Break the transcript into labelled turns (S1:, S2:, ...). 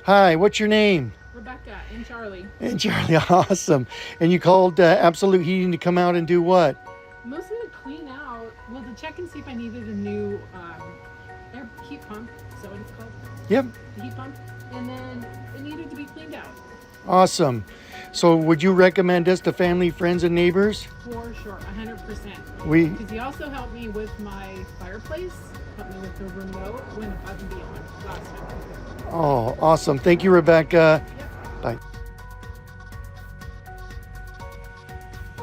S1: Hi, what's your name?
S2: Rebecca and Charlie.
S1: And Charlie, awesome. And you called Absolute Heating to come out and do what?
S2: Mostly to clean out, well, to check and see if I needed a new air heat pump, so what it's called,
S1: Yep.
S2: the heat pump, and then it needed to be cleaned out.
S1: Awesome. So would you recommend us to family, friends, and neighbors?
S2: For sure, 100%. Because he also helped me with my fireplace, helped me with the remote, went above and beyond last time.
S1: Oh, awesome. Thank you, Rebecca.
S2: Yep.
S1: Bye.